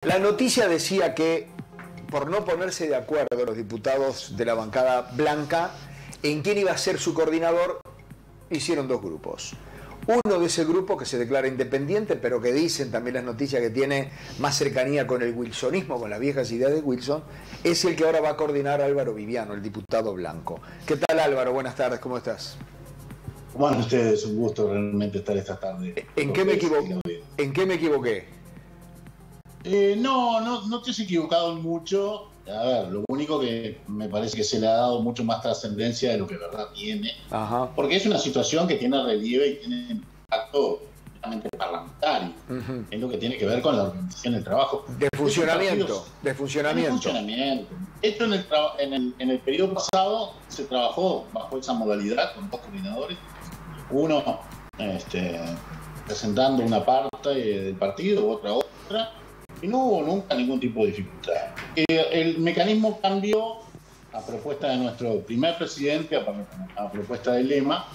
La noticia decía que, por no ponerse de acuerdo los diputados de la bancada blanca en quién iba a ser su coordinador, hicieron dos grupos. Uno de ese grupo que se declara independiente, pero que dicen también las noticias que tiene más cercanía con el wilsonismo, con las viejas ideas de Wilson, es el que ahora va a coordinar Álvaro Viviano, el diputado blanco. ¿Qué tal, Álvaro? Buenas tardes, ¿cómo estás? ¿Cómo van ustedes? Un gusto realmente estar esta tarde. ¿En qué me equivoqué? No te has equivocado en mucho. A ver, lo único que me parece que se le ha dado mucho más trascendencia de lo que de verdad tiene. Ajá. Porque es una situación que tiene relieve y tiene impacto realmente parlamentario. Es lo que tiene que ver con la organización del trabajo. De funcionamiento. De funcionamiento. Esto en el periodo pasado se trabajó bajo esa modalidad con dos coordinadores. Uno presentando una parte del partido, otra. Y no hubo nunca ningún tipo de dificultad. El mecanismo cambió a propuesta de nuestro primer presidente, a propuesta de Lema,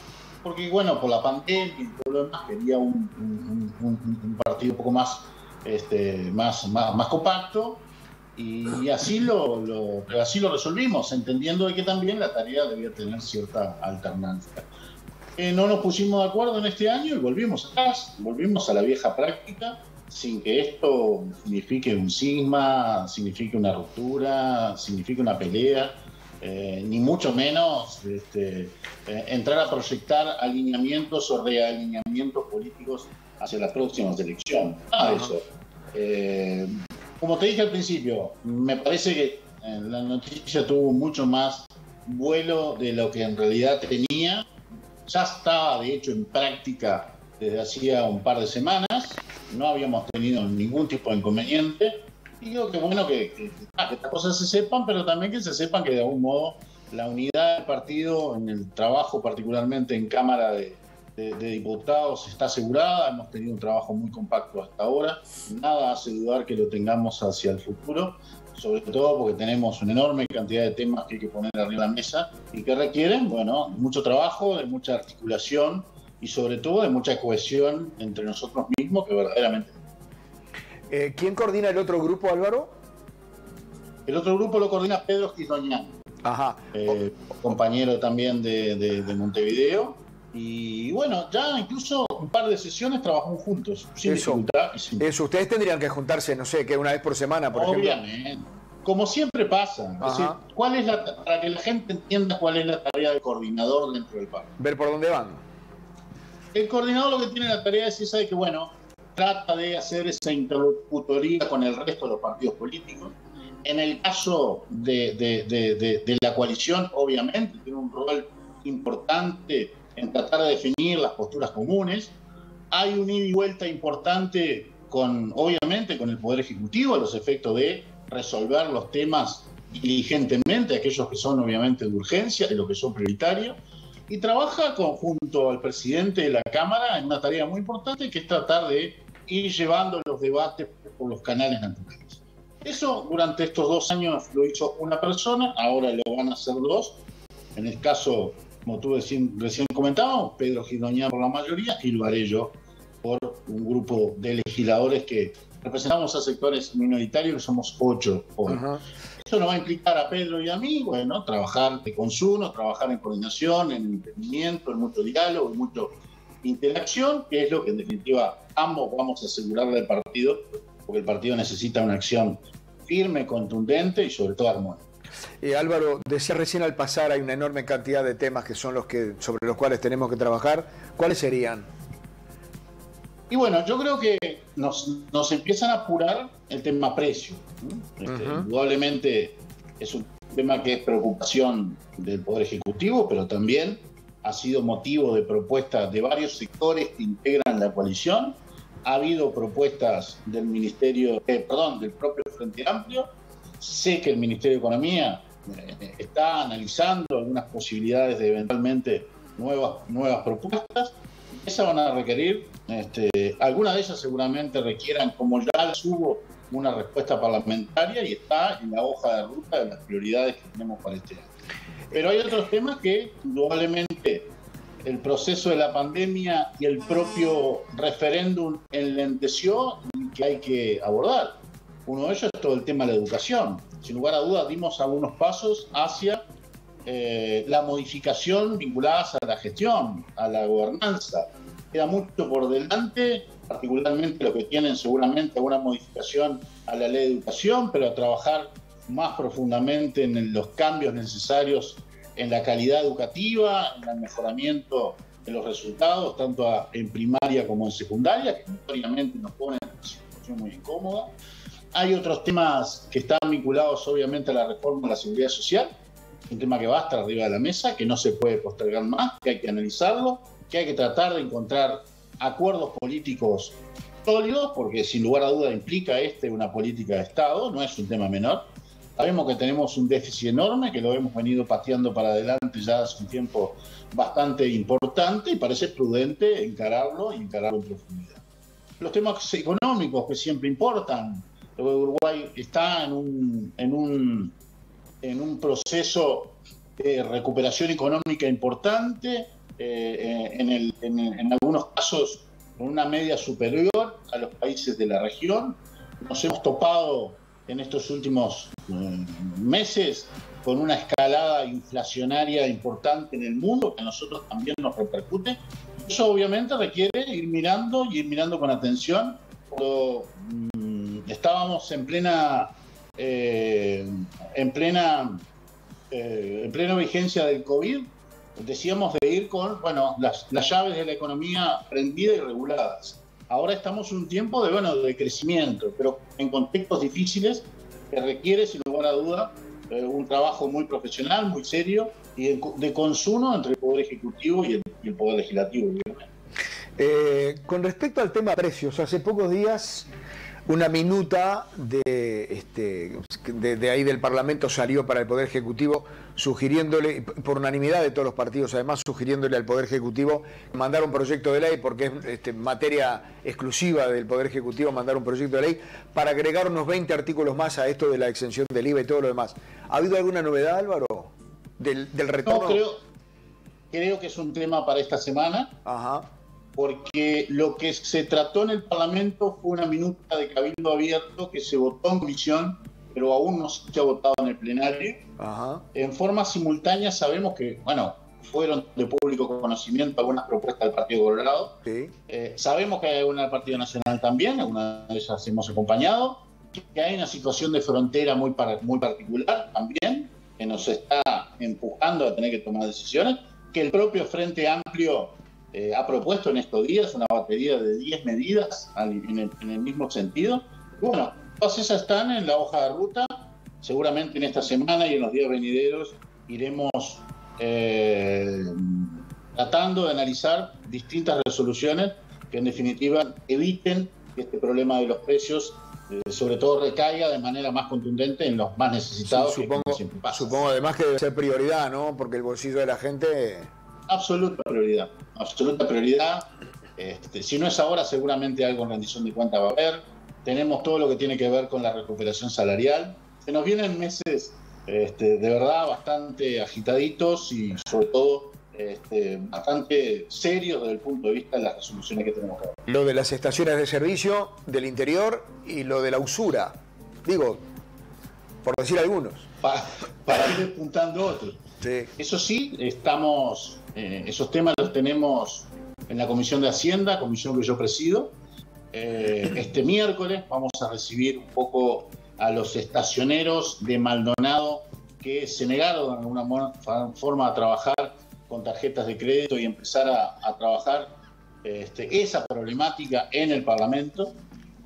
porque bueno, por la pandemia y todo lo demás quería un partido un poco más compacto, y así lo resolvimos, entendiendo de que también la tarea debía tener cierta alternancia. No nos pusimos de acuerdo en este año y volvimos atrás, volvimos a la vieja práctica, sin que esto signifique un cisma, signifique una ruptura, signifique una pelea, ni mucho menos entrar a proyectar alineamientos o realineamientos políticos hacia las próximas elecciones. Nada de eso. Como te dije al principio, me parece que la noticia tuvo mucho más vuelo de lo que en realidad tenía. Ya estaba, de hecho, en práctica desde hacía un par de semanas. No habíamos tenido ningún tipo de inconveniente. Y digo que bueno que estas cosas se sepan, pero también que se sepan que de algún modo la unidad del partido en el trabajo, particularmente en Cámara de Diputados, está asegurada. Hemos tenido un trabajo muy compacto hasta ahora. Nada hace dudar que lo tengamos hacia el futuro, sobre todo porque tenemos una enorme cantidad de temas que hay que poner arriba de la mesa y que requieren, bueno, mucho trabajo, de mucha articulación y sobre todo de mucha cohesión entre nosotros mismos, que verdaderamente. ¿Quién coordina el otro grupo, Álvaro? El otro grupo lo coordina Pedro Gidoñán, compañero también de Montevideo. Y bueno, ya incluso un par de sesiones trabajamos juntos, sin dificultad. Eso, ustedes tendrían que juntarse, no sé, que una vez por semana, por ejemplo. Obviamente, como siempre pasa. Es decir, para que la gente entienda cuál es la tarea del coordinador dentro del partido. Ver por dónde van. El coordinador lo que tiene la tarea es esa de que, bueno, trata de hacer esa interlocutoría con el resto de los partidos políticos. En el caso de la coalición, obviamente, tiene un rol importante en tratar de definir las posturas comunes. Hay un ida y vuelta importante obviamente con el Poder Ejecutivo, a los efectos de resolver los temas diligentemente, aquellos que son obviamente de urgencia y los que son prioritarios, y trabaja junto al presidente de la Cámara en una tarea muy importante, que es tratar de ir llevando los debates por los canales naturales. Eso durante estos 2 años lo hizo una persona, ahora lo van a hacer 2. En el caso, como tú recién comentabas, Pedro Gidoñán por la mayoría, y lo haré yo por un grupo de legisladores que representamos a sectores minoritarios, que somos 8 hoy. Eso nos va a implicar a Pedro y a mí, bueno, trabajar de consumo, trabajar en coordinación, en entendimiento, en mucho diálogo, en mucha interacción, que es lo que en definitiva ambos vamos a asegurarle al partido, porque el partido necesita una acción firme, contundente y sobre todo armónica. Álvaro, decía recién al pasar, hay una enorme cantidad de temas que son sobre los cuales tenemos que trabajar. ¿Cuáles serían? Y bueno, yo creo que nos empiezan a apurar el tema precio. Indudablemente es un tema que es preocupación del Poder Ejecutivo, pero también ha sido motivo de propuestas de varios sectores que integran la coalición. Ha habido propuestas del del propio Frente Amplio. Sé que el Ministerio de Economía está analizando algunas posibilidades de eventualmente nuevas propuestas. Esas van a requerir, algunas de ellas seguramente requieran, como ya hubo, una respuesta parlamentaria y está en la hoja de ruta de las prioridades que tenemos para este año. Pero hay otros temas que indudablemente el proceso de la pandemia y el propio referéndum enlenteció y que hay que abordar. Uno de ellos es todo el tema de la educación. Sin lugar a dudas, dimos algunos pasos hacia la modificación vinculadas a la gestión, a la gobernanza. Queda mucho por delante, particularmente los que tienen seguramente alguna modificación a la ley de educación, pero a trabajar más profundamente en los cambios necesarios en la calidad educativa, en el mejoramiento de los resultados, tanto en primaria como en secundaria, que notoriamente nos ponen en una situación muy incómoda. Hay otros temas que están vinculados obviamente a la reforma de la seguridad social, un tema que va a estar arriba de la mesa, que no se puede postergar más, que hay que analizarlo, que hay que tratar de encontrar acuerdos políticos sólidos, porque sin lugar a duda implica una política de Estado, no es un tema menor. Sabemos que tenemos un déficit enorme, que lo hemos venido pateando para adelante ya hace un tiempo bastante importante y parece prudente encararlo y encararlo en profundidad. Los temas económicos que siempre importan. Uruguay está en un proceso de recuperación económica importante, en algunos casos con una media superior a los países de la región. Nos hemos topado en estos últimos meses con una escalada inflacionaria importante en el mundo, que a nosotros también nos repercute. Eso obviamente requiere ir mirando con atención. Cuando estábamos en plena vigencia del COVID, decíamos de ir con las llaves de la economía prendidas y reguladas. Ahora estamos en un tiempo de crecimiento, pero en contextos difíciles que requiere, sin lugar a duda, un trabajo muy profesional, muy serio y de consumo entre el Poder Ejecutivo y el Poder Legislativo. Con respecto al tema precios, hace pocos días una minuta de ahí del Parlamento salió para el Poder Ejecutivo sugiriéndole, por unanimidad de todos los partidos además, sugiriéndole al Poder Ejecutivo mandar un proyecto de ley, porque es materia exclusiva del Poder Ejecutivo mandar un proyecto de ley para agregar unos 20 artículos más a esto de la exención del IVA y todo lo demás. ¿Ha habido alguna novedad, Álvaro, del retorno? No, creo que es un tema para esta semana. Ajá. Porque lo que se trató en el Parlamento fue una minuta de cabildo abierto que se votó en comisión, pero aún no se ha votado en el plenario. Ajá. En forma simultánea sabemos que, fueron de público conocimiento algunas propuestas del Partido Colorado. Sí. Sabemos que hay una del Partido Nacional también, algunas de ellas hemos acompañado, que hay una situación de frontera muy particular también, que nos está empujando a tener que tomar decisiones, que el propio Frente Amplio ha propuesto en estos días una batería de 10 medidas en el mismo sentido. Bueno, todas esas están en la hoja de ruta. Seguramente en esta semana y en los días venideros iremos tratando de analizar distintas resoluciones que en definitiva eviten que este problema de los precios sobre todo recaiga de manera más contundente en los más necesitados. Sí, supongo además que debe ser prioridad, ¿no? Porque el bolsillo de la gente... Absoluta prioridad. Si no es ahora, seguramente algo en rendición de cuentas va a haber. Tenemos todo lo que tiene que ver con la recuperación salarial. Se nos vienen meses de verdad bastante agitaditos y sobre todo bastante serios desde el punto de vista de las resoluciones que tenemos que ver. Lo de las estaciones de servicio del interior y lo de la usura, digo, por decir algunos. Para ir apuntando otros. Sí. Eso sí, esos temas los tenemos en la Comisión de Hacienda, comisión que yo presido. Este miércoles vamos a recibir un poco a los estacioneros de Maldonado que se negaron de alguna forma a trabajar con tarjetas de crédito y empezar a trabajar esa problemática en el Parlamento.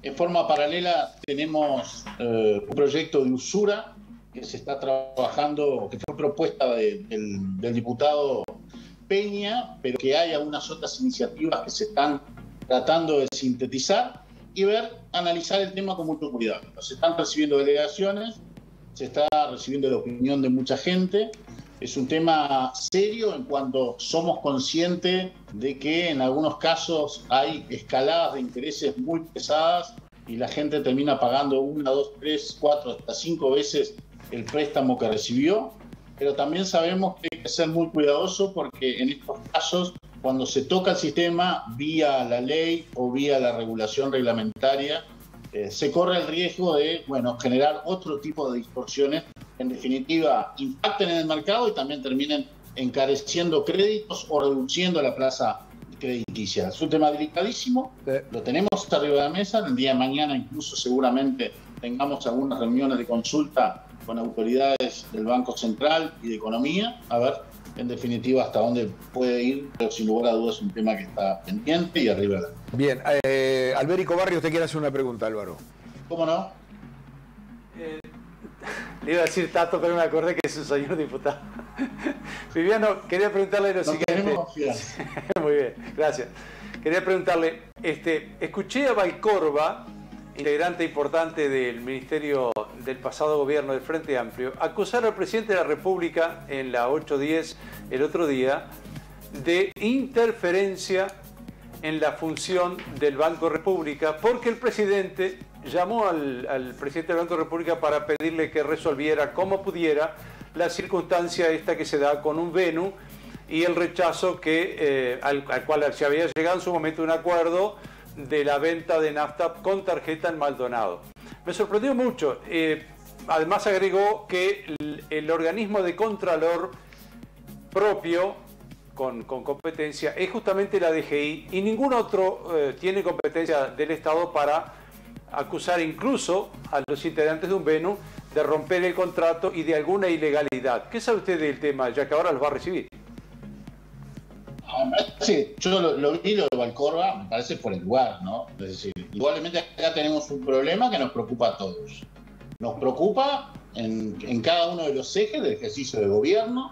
En forma paralela tenemos un proyecto de usura que se está trabajando, que fue propuesta del diputado Peña, pero que hay algunas otras iniciativas que se están tratando de sintetizar y analizar el tema con mucho cuidado. Se están recibiendo delegaciones, se está recibiendo la opinión de mucha gente. Es un tema serio en cuanto somos conscientes de que en algunos casos hay escaladas de intereses muy pesadas y la gente termina pagando 1, 2, 3, 4, hasta 5 veces el préstamo que recibió. Pero también sabemos que hay que ser muy cuidadoso porque en estos casos, cuando se toca el sistema vía la ley o vía la regulación reglamentaria, se corre el riesgo de, bueno, generar otro tipo de distorsiones que en definitiva impacten en el mercado y también terminen encareciendo créditos o reduciendo la plaza crediticia. Es un tema delicadísimo, lo tenemos arriba de la mesa. El día de mañana incluso seguramente tengamos algunas reuniones de consulta con autoridades del Banco Central y de Economía, a ver en definitiva hasta dónde puede ir, pero sin lugar a dudas es un tema que está pendiente y arriba de la mesa. Bien, Albérico Barrios te quiere hacer una pregunta, Álvaro. ¿Cómo no? Le iba a decir Tato, pero me acordé que es un señor diputado. Viviano, quería preguntarle lo siguiente. Tenemos confianza. Muy bien, gracias. Quería preguntarle, escuché a Valcorba, integrante importante del Ministerio del pasado gobierno del Frente Amplio, acusar al presidente de la República en la 810 el otro día de interferencia en la función del Banco República, porque el presidente llamó al presidente del Banco República para pedirle que resolviera como pudiera la circunstancia esta que se da con un Venus y el rechazo al cual se había llegado en su momento un acuerdo de la venta de nafta con tarjeta en Maldonado. Me sorprendió mucho. Además agregó que el organismo de contralor propio con competencia es justamente la DGI y ningún otro tiene competencia del Estado para acusar incluso a los integrantes de un Venus de romper el contrato y de alguna ilegalidad. ¿Qué sabe usted del tema, ya que ahora los va a recibir? Sí, yo lo vi, lo de Valcorba, me parece por el lugar, ¿no? Es decir, igualmente acá tenemos un problema que nos preocupa a todos. Nos preocupa en cada uno de los ejes del ejercicio de gobierno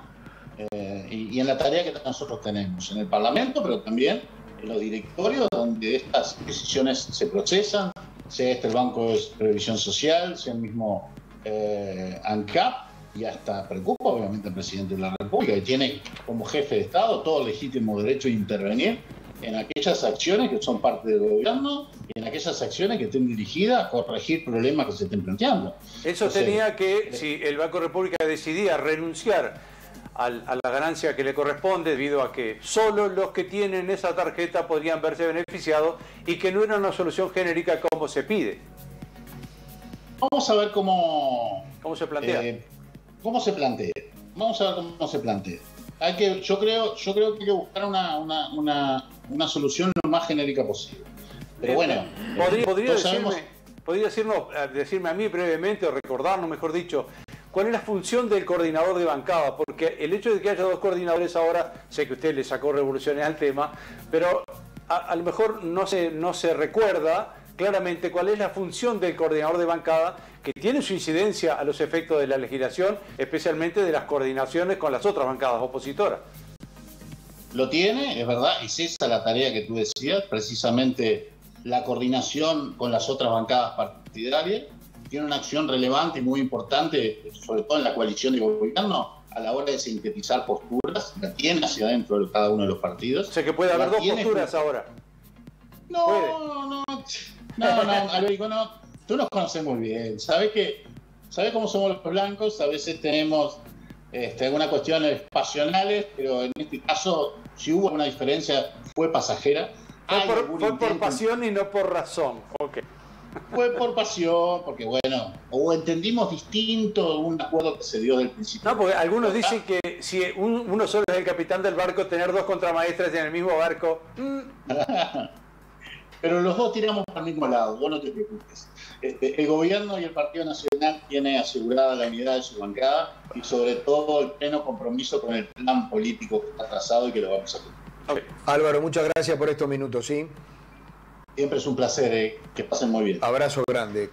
y en la tarea que nosotros tenemos en el Parlamento, pero también en los directorios donde estas decisiones se procesan, sea el Banco de Previsión Social, sea el mismo ANCAP, y hasta preocupa obviamente al presidente de la República, que tiene como jefe de Estado todo el legítimo derecho de intervenir en aquellas acciones que son parte del gobierno y en aquellas acciones que estén dirigidas a corregir problemas que se estén planteando. Eso entonces, tenía que, si el Banco República decidía renunciar a la ganancia que le corresponde, debido a que solo los que tienen esa tarjeta podrían verse beneficiados y que no era una solución genérica como se pide. Vamos a ver cómo se plantea. ¿Cómo se plantea? Vamos a ver cómo se plantea. Yo creo que hay que buscar una solución lo más genérica posible. Pero bueno, ¿podría decirme a mí brevemente, o recordarnos, mejor dicho, cuál es la función del coordinador de bancada? Porque el hecho de que haya dos coordinadores ahora, sé que usted le sacó revoluciones al tema, pero a lo mejor no se recuerda claramente cuál es la función del coordinador de bancada, que tiene su incidencia a los efectos de la legislación, especialmente de las coordinaciones con las otras bancadas opositoras. Lo tiene, es verdad, es esa la tarea que tú decías, precisamente la coordinación con las otras bancadas partidarias. Tiene una acción relevante y muy importante, sobre todo en la coalición de gobierno, a la hora de sintetizar posturas, la tiene hacia adentro de cada uno de los partidos. O sea que puede haber dos posturas ahora. No, Albérico, no. Tú nos conoces muy bien. Sabes cómo somos los blancos. A veces tenemos algunas cuestiones pasionales, pero en este caso, si hubo una diferencia, fue pasajera. Fue por pasión y no por razón. Okay. Fue por pasión, porque bueno, o entendimos distinto un acuerdo que se dio del principio. No, porque algunos dicen que si uno solo es el capitán del barco, tener dos contramaestres en el mismo barco. Pero los dos tiramos para el mismo lado, vos no te preocupes. El gobierno y el Partido Nacional tienen asegurada la unidad de su bancada y sobre todo el pleno compromiso con el plan político que está trazado y que lo vamos a cumplir. Okay. Álvaro, muchas gracias por estos minutos, ¿sí? Siempre es un placer, que pasen muy bien. Abrazo grande.